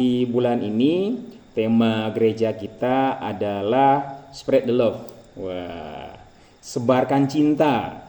Di bulan ini tema gereja kita adalah Spread the Love. Wah, sebarkan cinta.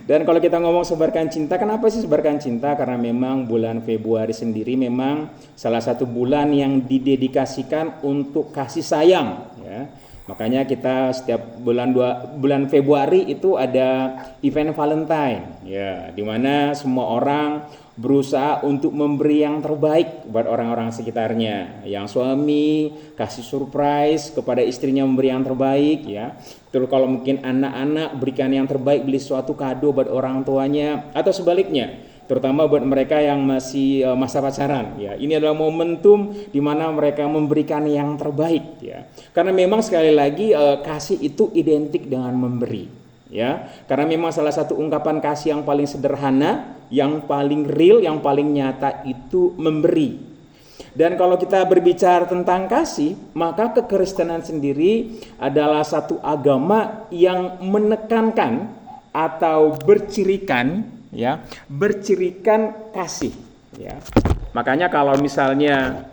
Dan kalau kita ngomong sebarkan cinta, kenapa sih sebarkan cinta? Karena memang bulan Februari sendiri memang salah satu bulan yang didedikasikan untuk kasih sayang, ya. Makanya kita setiap bulan Februari itu ada event Valentine, ya, di mana semua orang berusaha untuk memberi yang terbaik buat orang-orang sekitarnya. Yang suami kasih surprise kepada istrinya, memberi yang terbaik, ya. Terus kalau mungkin anak-anak berikan yang terbaik, beli suatu kado buat orang tuanya, atau sebaliknya. Terutama buat mereka yang masih masa pacaran, ya. Ini adalah momentum di mana mereka memberikan yang terbaik, ya. Karena memang sekali lagi kasih itu identik dengan memberi, ya. Karena memang salah satu ungkapan kasih yang paling sederhana, yang paling real, yang paling nyata itu memberi. Dan kalau kita berbicara tentang kasih, maka kekristenan sendiri adalah satu agama yang menekankan atau bercirikan kasih, ya. Makanya kalau misalnya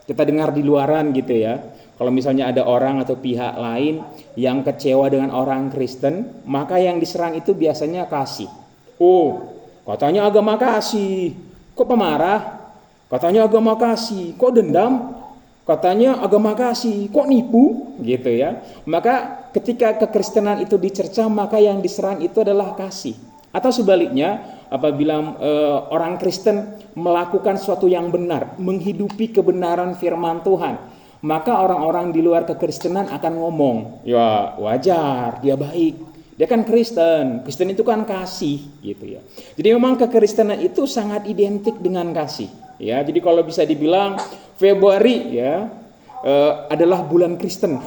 kita dengar di luaran gitu, ya, kalau misalnya ada orang atau pihak lain yang kecewa dengan orang Kristen, maka yang diserang itu biasanya kasih. Oh, katanya agama kasih, kok pemarah? Katanya agama kasih, kok dendam? Katanya agama kasih, kok nipu? Gitu, ya. Maka ketika kekristenan itu dicerca, maka yang diserang itu adalah kasih. Atau sebaliknya, apabila orang Kristen melakukan sesuatu yang benar, menghidupi kebenaran firman Tuhan, maka orang-orang di luar kekristenan akan ngomong, ya wajar, dia baik, dia kan Kristen, Kristen itu kan kasih, gitu, ya. Jadi memang kekristenan itu sangat identik dengan kasih, ya. Jadi kalau bisa dibilang Februari, ya, adalah bulan Kristen.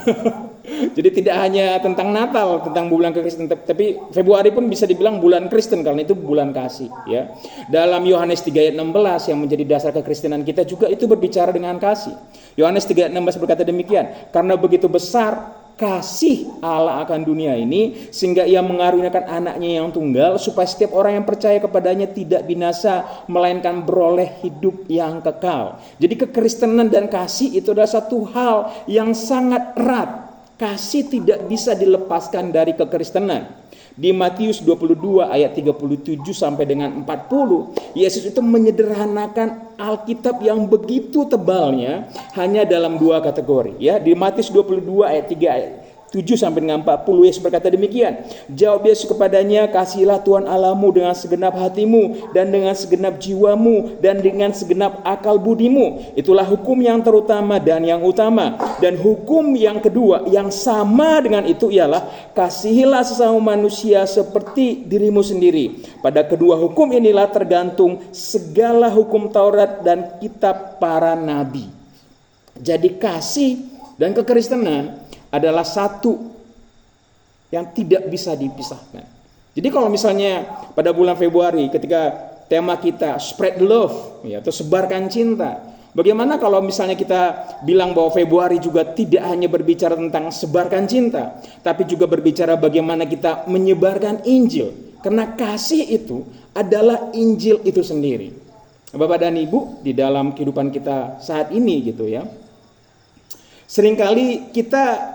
Jadi tidak hanya tentang Natal, tentang bulan Kristen, tapi Februari pun bisa dibilang bulan Kristen karena itu bulan kasih, ya. Dalam Yohanes 3 ayat 16 yang menjadi dasar kekristenan kita juga itu berbicara dengan kasih. Yohanes 3 ayat 16 berkata demikian, karena begitu besar kasih Allah akan dunia ini sehingga ia mengaruniakan anaknya yang tunggal supaya setiap orang yang percaya kepadanya tidak binasa melainkan beroleh hidup yang kekal. Jadi kekristenan dan kasih itu adalah satu hal yang sangat erat. Kasih tidak bisa dilepaskan dari kekristenan. Di Matius 22 ayat 37 sampai dengan 40, Yesus itu menyederhanakan Alkitab yang begitu tebalnya hanya dalam dua kategori, ya. Di Matius 22 ayat 3 ayat 7 sampai dengan 40, Yesus berkata demikian. Jawab Yesus kepadanya, kasihilah Tuhan Allahmu dengan segenap hatimu dan dengan segenap jiwamu dan dengan segenap akal budimu. Itulah hukum yang terutama dan yang utama. Dan hukum yang kedua yang sama dengan itu ialah kasihilah sesama manusia seperti dirimu sendiri. Pada kedua hukum inilah tergantung segala hukum Taurat dan kitab para nabi. Jadi kasih dan kekristenan adalah satu yang tidak bisa dipisahkan. Jadi kalau misalnya pada bulan Februari ketika tema kita spread the love, ya, atau sebarkan cinta, bagaimana kalau misalnya kita bilang bahwa Februari juga tidak hanya berbicara tentang sebarkan cinta, tapi juga berbicara bagaimana kita menyebarkan Injil, karena kasih itu adalah Injil itu sendiri. Bapak dan Ibu, di dalam kehidupan kita saat ini gitu, ya, seringkali kita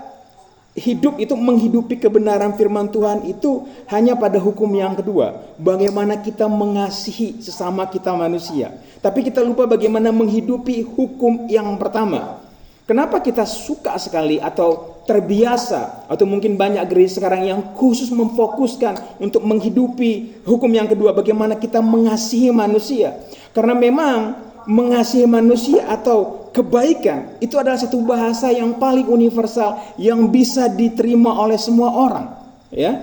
hidup itu menghidupi kebenaran firman Tuhan itu hanya pada hukum yang kedua, bagaimana kita mengasihi sesama kita manusia. Tapi kita lupa bagaimana menghidupi hukum yang pertama. Kenapa kita suka sekali atau terbiasa, atau mungkin banyak gereja sekarang yang khusus memfokuskan untuk menghidupi hukum yang kedua, bagaimana kita mengasihi manusia. Karena memang mengasihi manusia atau kebaikan itu adalah satu bahasa yang paling universal yang bisa diterima oleh semua orang, ya.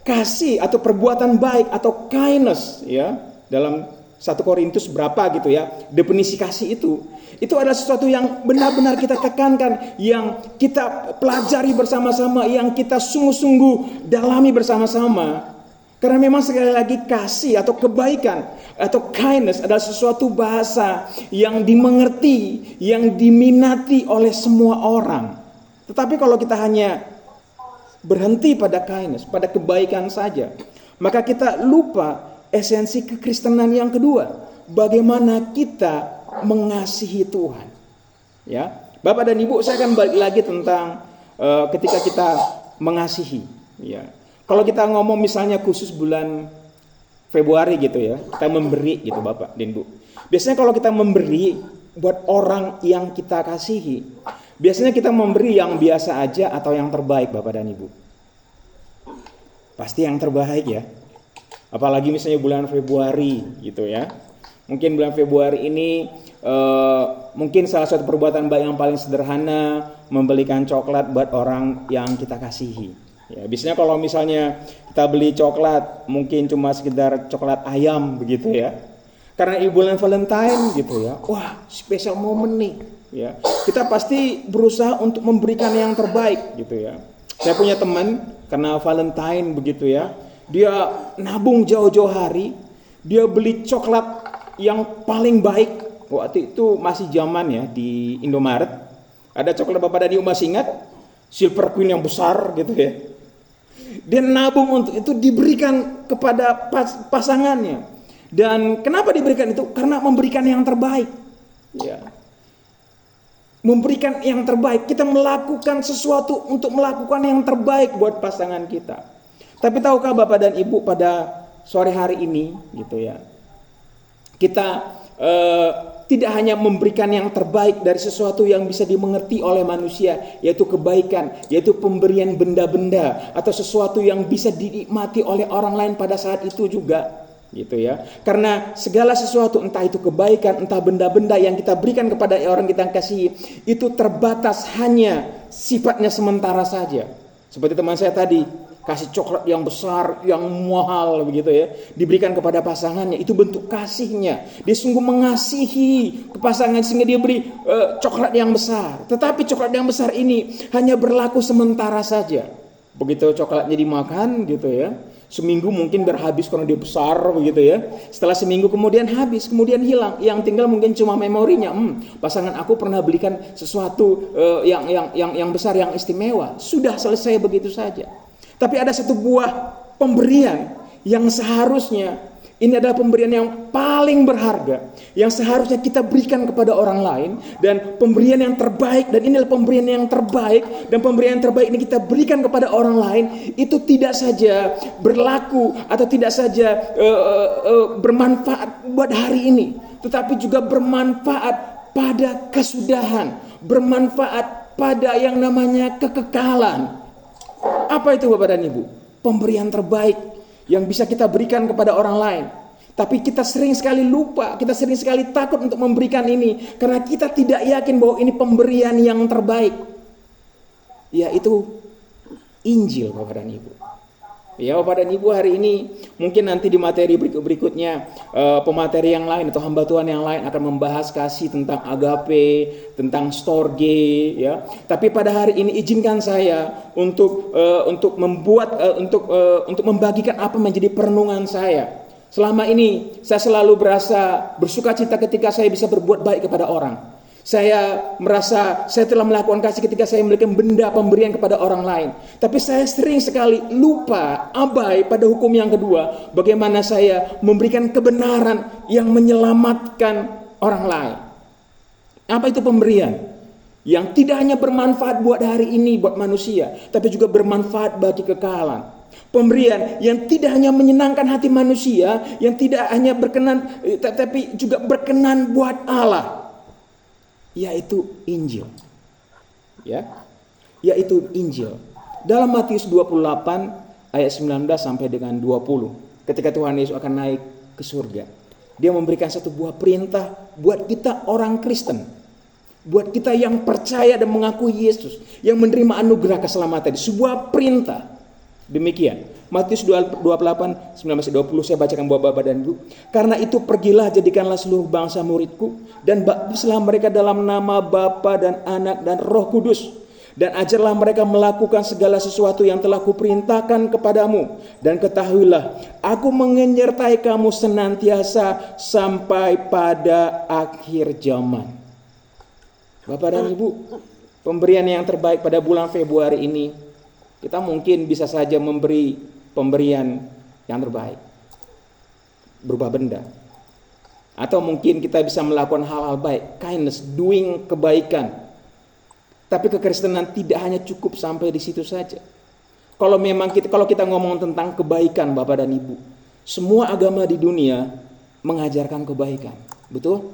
Kasih atau perbuatan baik atau kindness, ya, dalam 1 Korintus berapa gitu, ya, definisi kasih itu adalah sesuatu yang benar-benar kita tekankan, yang kita pelajari bersama-sama, yang kita sungguh-sungguh dalami bersama-sama. Karena memang sekali lagi kasih atau kebaikan atau kindness adalah sesuatu bahasa yang dimengerti, yang diminati oleh semua orang. Tetapi kalau kita hanya berhenti pada kindness, pada kebaikan saja, maka kita lupa esensi kekristenan yang kedua. Bagaimana kita mengasihi Tuhan. Ya, Bapak dan Ibu, saya akan balik lagi tentang ketika kita mengasihi. Ya, kalau kita ngomong misalnya khusus bulan Februari gitu ya, kita memberi gitu Bapak dan Ibu. Biasanya kalau kita memberi buat orang yang kita kasihi, biasanya kita memberi yang biasa aja atau yang terbaik Bapak dan Ibu. Pasti yang terbaik ya. Apalagi misalnya bulan Februari gitu ya. Mungkin bulan Februari ini mungkin salah satu perbuatan baik yang paling sederhana membelikan coklat buat orang yang kita kasihi. Ya, biasanya kalau misalnya kita beli coklat mungkin cuma sekedar coklat ayam begitu ya. Karena bulan Valentine gitu ya. Wah, spesial momen nih ya. Kita pasti berusaha untuk memberikan yang terbaik gitu ya. Saya punya teman karena Valentine begitu ya. Dia nabung jauh-jauh hari, dia beli coklat yang paling baik. Waktu itu masih zaman ya di Indomaret. Ada coklat Bapak dan Ibu masih ingat? Silver Queen yang besar gitu ya. Dia nabung untuk itu diberikan kepada pasangannya. Dan kenapa diberikan itu? Karena memberikan yang terbaik. Ya. Memberikan yang terbaik. Kita melakukan sesuatu untuk melakukan yang terbaik buat pasangan kita. Tapi tahukah Bapak dan Ibu pada sore hari ini gitu ya, kita tidak hanya memberikan yang terbaik dari sesuatu yang bisa dimengerti oleh manusia, yaitu kebaikan, yaitu pemberian benda-benda atau sesuatu yang bisa dinikmati oleh orang lain pada saat itu juga gitu ya. Karena segala sesuatu, entah itu kebaikan, entah benda-benda yang kita berikan kepada orang kita kasih, itu terbatas, hanya sifatnya sementara saja. Seperti teman saya tadi, kasih coklat yang besar, yang mahal begitu ya, diberikan kepada pasangannya, itu bentuk kasihnya. Dia sungguh mengasihi ke pasangan sehingga dia beri coklat yang besar. Tetapi coklat yang besar ini hanya berlaku sementara saja. Begitu coklatnya dimakan gitu ya, seminggu mungkin berhabis karena dia besar begitu ya. Setelah seminggu kemudian habis, kemudian hilang. Yang tinggal mungkin cuma memorinya. Pasangan aku pernah belikan sesuatu yang besar, yang istimewa. Sudah selesai begitu saja. Tapi ada satu buah pemberian yang seharusnya ini adalah pemberian yang paling berharga, yang seharusnya kita berikan kepada orang lain, dan pemberian yang terbaik, dan inilah pemberian yang terbaik, dan pemberian yang terbaik ini kita berikan kepada orang lain, itu tidak saja berlaku atau tidak saja bermanfaat buat hari ini, tetapi juga bermanfaat pada kesudahan, bermanfaat pada yang namanya kekekalan. Apa itu Bapak dan Ibu? Pemberian terbaik yang bisa kita berikan kepada orang lain. Tapi kita sering sekali lupa, kita sering sekali takut untuk memberikan ini, karena kita tidak yakin bahwa ini pemberian yang terbaik, yaitu Injil Bapak dan Ibu. Ya Bapak dan Ibu, hari ini mungkin nanti di materi berikutnya pemateri yang lain atau hamba Tuhan yang lain akan membahas kasih tentang agape, tentang storge ya. Tapi pada hari ini izinkan saya untuk membagikan apa menjadi perenungan saya. Selama ini saya selalu berasa bersukacita ketika saya bisa berbuat baik kepada orang. Saya merasa saya telah melakukan kasih ketika saya memberikan benda pemberian kepada orang lain. Tapi saya sering sekali lupa, abai pada hukum yang kedua. Bagaimana saya memberikan kebenaran yang menyelamatkan orang lain. Apa itu pemberian? Yang tidak hanya bermanfaat buat hari ini, buat manusia, tapi juga bermanfaat bagi kekekalan. Pemberian yang tidak hanya menyenangkan hati manusia, yang tidak hanya berkenan, tapi juga berkenan buat Allah. Yaitu Injil. Ya. Yaitu Injil. Dalam Matius 28 ayat 19 sampai dengan 20, ketika Tuhan Yesus akan naik ke surga, Dia memberikan satu buah perintah buat kita orang Kristen, buat kita yang percaya dan mengakui Yesus, yang menerima anugerah keselamatan. Sebuah perintah. Demikian. Matius 28, 19-20 saya bacakan buat Bapak dan Ibu. Karena itu pergilah, jadikanlah seluruh bangsa muridku, dan baptislah mereka dalam nama Bapa dan Anak dan Roh Kudus. Dan ajarlah mereka melakukan segala sesuatu yang telah kuperintahkan kepadamu. Dan ketahuilah, aku menyertai kamu senantiasa sampai pada akhir zaman. Bapak dan Ibu, pemberian yang terbaik pada bulan Februari ini, kita mungkin bisa saja memberi pemberian yang terbaik berupa benda. Atau mungkin kita bisa melakukan hal-hal baik, kindness, doing kebaikan. Tapi kekristenan tidak hanya cukup sampai di situ saja. Kalau kita ngomong tentang kebaikan Bapak dan Ibu, semua agama di dunia mengajarkan kebaikan. Betul?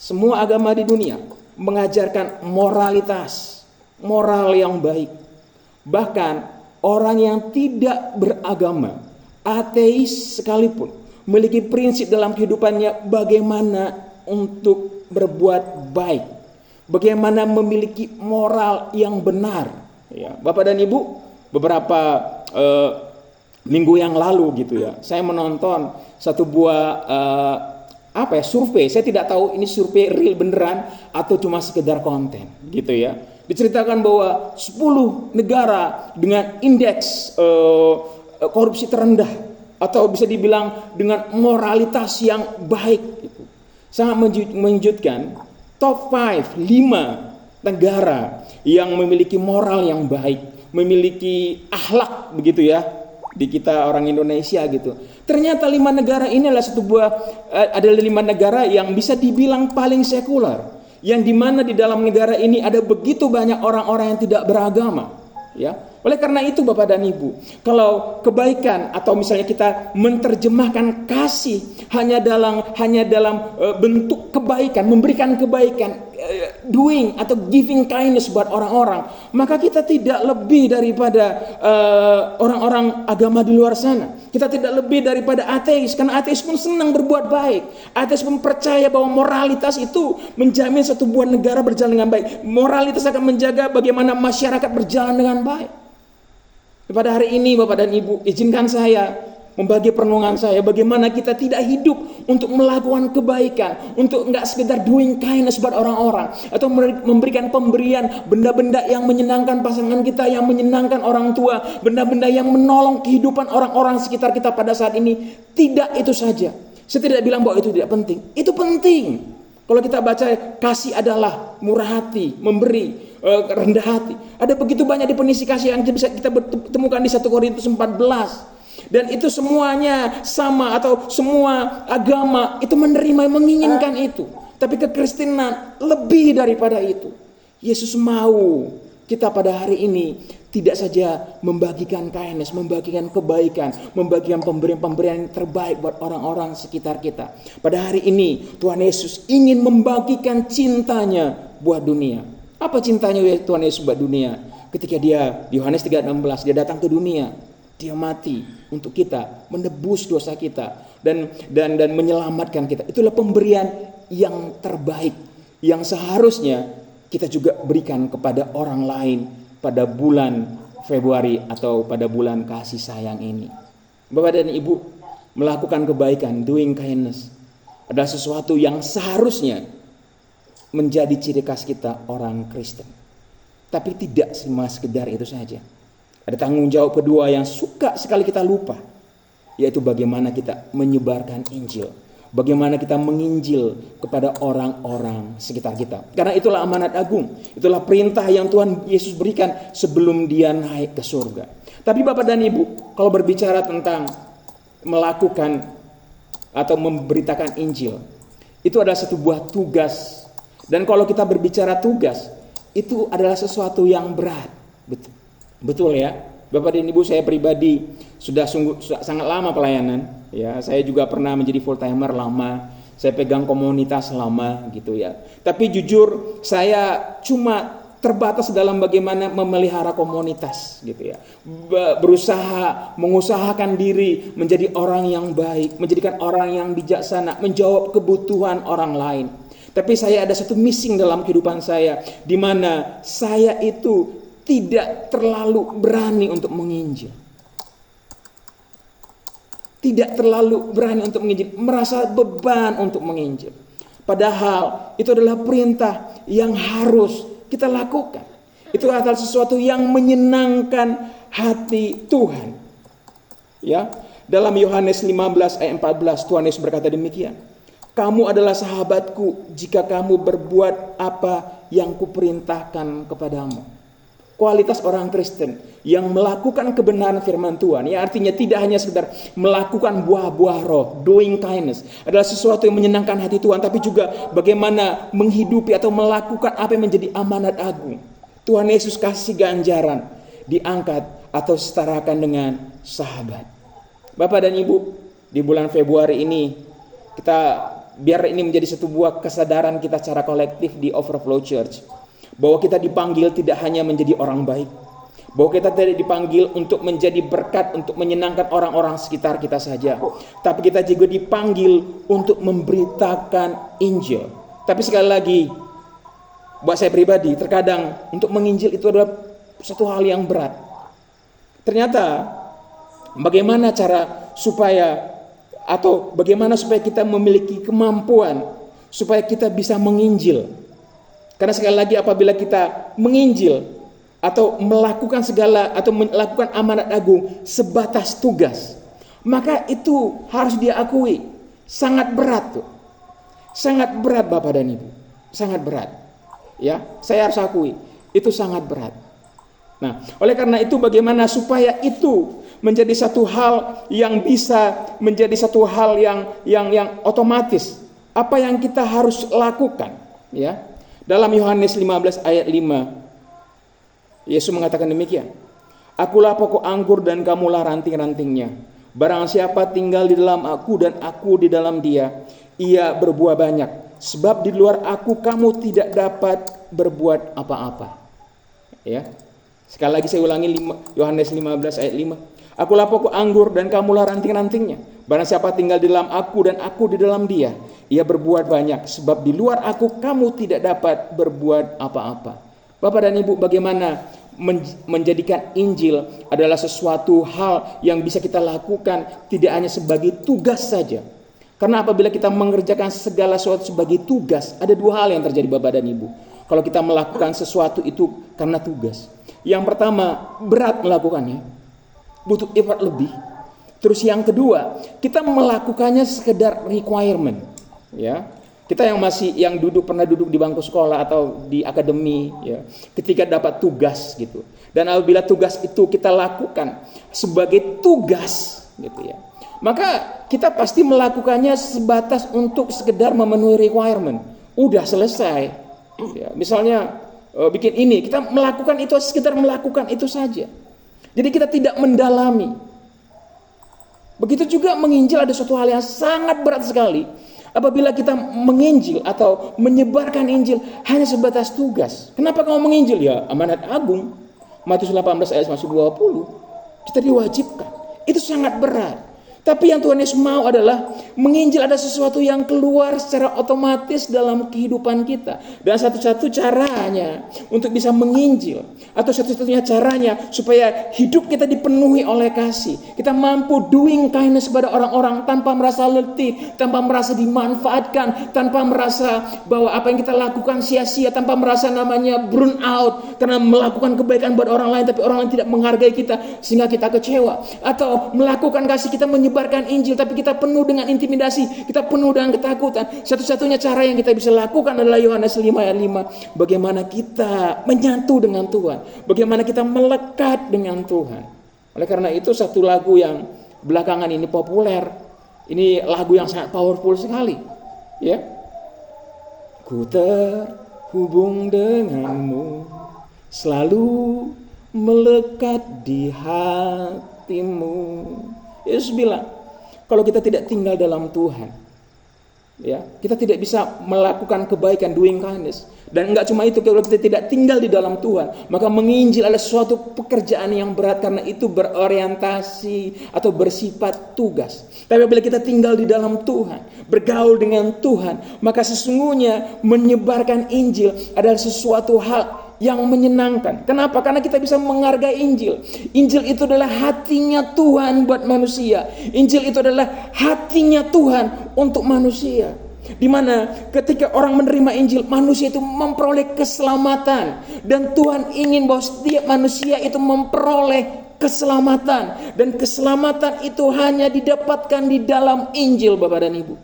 Semua agama di dunia mengajarkan moralitas, moral yang baik. Bahkan orang yang tidak beragama, ateis sekalipun, memiliki prinsip dalam kehidupannya bagaimana untuk berbuat baik, bagaimana memiliki moral yang benar. Ya, Bapak dan Ibu, beberapa minggu yang lalu gitu ya, saya menonton satu buah survei. Saya tidak tahu ini survei real beneran atau cuma sekedar konten gitu ya. Diceritakan bahwa 10 negara dengan indeks korupsi terendah atau bisa dibilang dengan moralitas yang baik gitu. Sangat mengejutkan. Top 5 negara yang memiliki moral yang baik, memiliki akhlak begitu ya, di kita orang Indonesia gitu. Ternyata 5 negara ini adalah 5 negara yang bisa dibilang paling sekuler, yang dimana di dalam negara ini ada begitu banyak orang-orang yang tidak beragama, ya. Oleh karena itu Bapak dan Ibu, kalau kebaikan atau misalnya kita menerjemahkan kasih hanya dalam bentuk kebaikan, memberikan kebaikan, doing atau giving kindness buat orang-orang, maka kita tidak lebih daripada orang-orang agama di luar sana. Kita tidak lebih daripada ateis, karena ateis pun senang berbuat baik. Ateis pun percaya bahwa moralitas itu menjamin satu buah negara berjalan dengan baik. Moralitas akan menjaga bagaimana masyarakat berjalan dengan baik. Pada hari ini Bapak dan Ibu, izinkan saya membagi perenungan saya bagaimana kita tidak hidup untuk melakukan kebaikan, untuk enggak sekedar doing kindness buat orang-orang, atau memberikan pemberian benda-benda yang menyenangkan pasangan kita, yang menyenangkan orang tua, benda-benda yang menolong kehidupan orang-orang sekitar kita pada saat ini. Tidak itu saja. Saya tidak bilang bahwa itu tidak penting. Itu penting. Kalau kita baca, kasih adalah murah hati, memberi, rendah hati. Ada begitu banyak definisi kasih yang bisa kita temukan di 1 Korintus 14. Dan itu semuanya sama, atau semua agama itu menerima, menginginkan itu. Tapi kekristenan lebih daripada itu. Yesus mau kita pada hari ini tidak saja membagikan kindness, membagikan kebaikan, membagikan pemberian-pemberian yang terbaik buat orang-orang sekitar kita. Pada hari ini Tuhan Yesus ingin membagikan cintanya buat dunia. Apa cintanya Tuhan Yesus buat dunia? Ketika dia, di Yohanes 3:16, dia datang ke dunia, dia mati untuk kita, menebus dosa kita dan menyelamatkan kita. Itulah pemberian yang terbaik yang seharusnya kita juga berikan kepada orang lain pada bulan Februari atau pada bulan kasih sayang ini. Bapak dan Ibu, melakukan kebaikan, doing kindness, adalah sesuatu yang seharusnya menjadi ciri khas kita orang Kristen. Tapi tidak cuma sekedar itu saja. Ada tanggung jawab kedua yang suka sekali kita lupa, yaitu bagaimana kita menyebarkan Injil. Bagaimana kita menginjil kepada orang-orang sekitar kita. Karena itulah amanat agung. Itulah perintah yang Tuhan Yesus berikan sebelum dia naik ke surga. Tapi Bapak dan Ibu, kalau berbicara tentang melakukan atau memberitakan Injil, itu adalah satu buah tugas. Dan kalau kita berbicara tugas, itu adalah sesuatu yang berat. Betul ya? Bapak dan Ibu, saya pribadi sudah sangat lama pelayanan. Ya, saya juga pernah menjadi full timer lama. Saya pegang komunitas lama gitu ya. Tapi jujur saya cuma terbatas dalam bagaimana memelihara komunitas gitu ya. Berusaha mengusahakan diri menjadi orang yang baik, menjadikan orang yang bijaksana, menjawab kebutuhan orang lain. Tapi saya ada satu missing dalam kehidupan saya, di mana saya itu tidak terlalu berani untuk menginjil. Tidak terlalu berani untuk menginjil, merasa beban untuk menginjil. Padahal itu adalah perintah yang harus kita lakukan. Itu adalah sesuatu yang menyenangkan hati Tuhan. Ya, dalam Yohanes 15 ayat 14 Tuhan Yesus berkata demikian. Kamu adalah sahabatku jika kamu berbuat apa yang kuperintahkan kepadamu. kualitas orang Kristen yang melakukan kebenaran firman Tuhan, ya artinya tidak hanya sekedar melakukan buah-buah roh, doing kindness, adalah sesuatu yang menyenangkan hati Tuhan, tapi juga bagaimana menghidupi atau melakukan apa yang menjadi amanat agung. Tuhan Yesus kasih ganjaran, diangkat atau setarakan dengan sahabat. Bapak dan Ibu, di bulan Februari ini biar ini menjadi satu buah kesadaran kita secara kolektif di Overflow Church, bahwa kita dipanggil tidak hanya menjadi orang baik, bahwa kita tidak dipanggil untuk menjadi berkat, untuk menyenangkan orang-orang sekitar kita saja, tapi kita juga dipanggil untuk memberitakan Injil. Tapi sekali lagi, buat saya pribadi, terkadang untuk menginjil itu adalah satu hal yang berat. Ternyata bagaimana supaya kita memiliki kemampuan supaya kita bisa menginjil. Karena sekali lagi, apabila kita menginjil atau melakukan melakukan amanat agung sebatas tugas, maka itu harus diakui sangat berat tuh. Sangat berat Bapak dan Ibu. Sangat berat. Ya, saya harus akui itu sangat berat. Nah, oleh karena itu bagaimana supaya itu menjadi satu hal yang bisa menjadi satu hal yang otomatis. Apa yang kita harus lakukan, ya? Dalam Yohanes 15 ayat 5, Yesus mengatakan demikian. Akulah pokok anggur dan kamulah ranting-rantingnya. Barang siapa tinggal di dalam aku dan aku di dalam dia, ia berbuah banyak. Sebab di luar aku kamu tidak dapat berbuat apa-apa. Ya. Sekali lagi saya ulangi, Yohanes 15 ayat 5. Akulah pokok anggur dan kamulah ranting-rantingnya. Barang siapa tinggal di dalam aku dan aku di dalam dia, ia berbuat banyak. Sebab di luar aku kamu tidak dapat berbuat apa-apa. Bapak dan Ibu, bagaimana menjadikan Injil adalah sesuatu hal yang bisa kita lakukan tidak hanya sebagai tugas saja. Karena apabila kita mengerjakan segala sesuatu sebagai tugas, ada dua hal yang terjadi Bapak dan Ibu. Kalau kita melakukan sesuatu itu karena tugas. Yang pertama, berat melakukannya, butuh effort lebih. Terus yang kedua, kita melakukannya sekedar requirement, ya. Kita yang pernah duduk di bangku sekolah atau di akademi, ya, ketika dapat tugas gitu. Dan apabila tugas itu kita lakukan sebagai tugas gitu ya, maka kita pasti melakukannya sebatas untuk sekedar memenuhi requirement. Udah selesai. Ya, misalnya bikin ini, kita melakukan itu sekedar melakukan itu saja. Jadi kita tidak mendalami. Begitu juga menginjil ada suatu hal yang sangat berat sekali. Apabila kita menginjil atau menyebarkan Injil hanya sebatas tugas. Kenapa kamu menginjil? Ya amanat agung. Matius 18 ayat 20. Kita diwajibkan. Itu sangat berat. Tapi yang Tuhan Yesus mau adalah menginjil ada sesuatu yang keluar secara otomatis dalam kehidupan kita. Dan satu-satu caranya untuk bisa menginjil, atau satu-satunya caranya supaya hidup kita dipenuhi oleh kasih. Kita mampu doing kindness kepada orang-orang tanpa merasa letih, tanpa merasa dimanfaatkan, tanpa merasa bahwa apa yang kita lakukan sia-sia, tanpa merasa namanya burn out karena melakukan kebaikan buat orang lain tapi orang lain tidak menghargai kita sehingga kita kecewa. Atau melakukan kasih, kita menyebarkan Injil tapi kita penuh dengan intimidasi, kita penuh dengan ketakutan. Satu-satunya cara yang kita bisa lakukan adalah Yohanes 5 ayat 5. Bagaimana kita menyatu dengan Tuhan, bagaimana kita melekat dengan Tuhan. Oleh karena itu satu lagu yang belakangan ini populer, ini lagu yang sangat powerful sekali, ya. Ku terhubung denganmu, selalu melekat di hatimu. Yesus bilang, kalau kita tidak tinggal dalam Tuhan, ya, kita tidak bisa melakukan kebaikan, doing kindness. Dan enggak cuma itu, kalau kita tidak tinggal di dalam Tuhan, maka menginjil adalah suatu pekerjaan yang berat karena itu berorientasi atau bersifat tugas. Tapi bila kita tinggal di dalam Tuhan, bergaul dengan Tuhan, maka sesungguhnya menyebarkan Injil adalah sesuatu hal yang menyenangkan. Kenapa? Karena kita bisa menghargai Injil. Injil itu adalah hatinya Tuhan buat manusia. Injil itu adalah hatinya Tuhan untuk manusia. Di mana ketika orang menerima Injil, manusia itu memperoleh keselamatan. Dan Tuhan ingin bahwa setiap manusia itu memperoleh keselamatan. Dan keselamatan itu hanya didapatkan di dalam Injil, Bapak dan Ibu.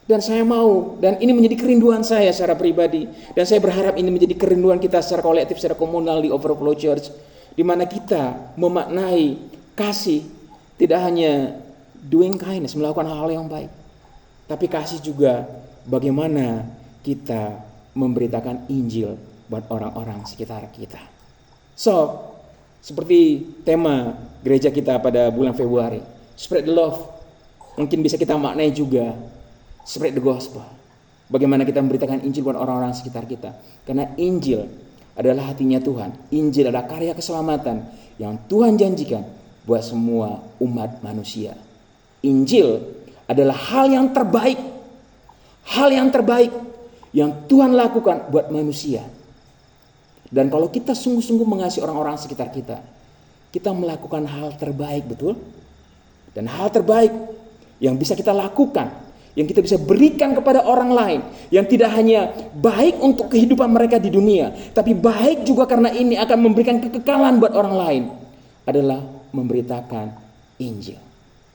Dan saya mau, dan ini menjadi kerinduan saya secara pribadi. Dan saya berharap ini menjadi kerinduan kita secara kolektif, secara komunal di Overflow Church. Di mana kita memaknai kasih tidak hanya doing kindness, melakukan hal yang baik. Tapi kasih juga bagaimana kita memberitakan Injil buat orang-orang sekitar kita. So, seperti tema gereja kita pada bulan Februari, spread the love. Mungkin bisa kita maknai juga spread the gospel. Bagaimana kita memberitakan Injil buat orang-orang sekitar kita. Karena Injil adalah hatinya Tuhan. Injil adalah karya keselamatan yang Tuhan janjikan buat semua umat manusia. Injil adalah hal yang terbaik. Hal yang terbaik yang Tuhan lakukan buat manusia. Dan kalau kita sungguh-sungguh mengasihi orang-orang sekitar kita, kita melakukan hal terbaik, betul? Dan hal terbaik yang bisa kita lakukan, yang kita bisa berikan kepada orang lain, yang tidak hanya baik untuk kehidupan mereka di dunia, tapi baik juga karena ini akan memberikan kekekalan buat orang lain, adalah memberitakan Injil.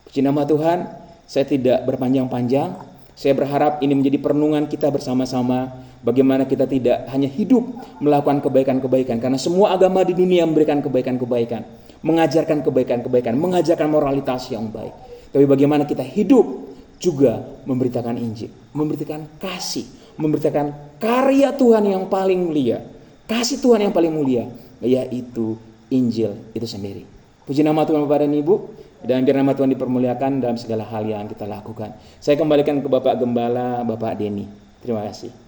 Puji nama Tuhan, saya tidak berpanjang-panjang. Saya berharap ini menjadi perenungan kita bersama-sama, bagaimana kita tidak hanya hidup melakukan kebaikan-kebaikan, karena semua agama di dunia memberikan kebaikan-kebaikan, mengajarkan kebaikan-kebaikan, mengajarkan moralitas yang baik. Tapi bagaimana kita hidup juga memberitakan Injil, memberitakan kasih, memberitakan karya Tuhan yang paling mulia, kasih Tuhan yang paling mulia, yaitu Injil itu sendiri. Puji nama Tuhan Bapak dan Ibu, dan biar nama Tuhan dipermuliakan dalam segala hal yang kita lakukan. Saya kembalikan ke Bapak Gembala, Bapak Denny. Terima kasih.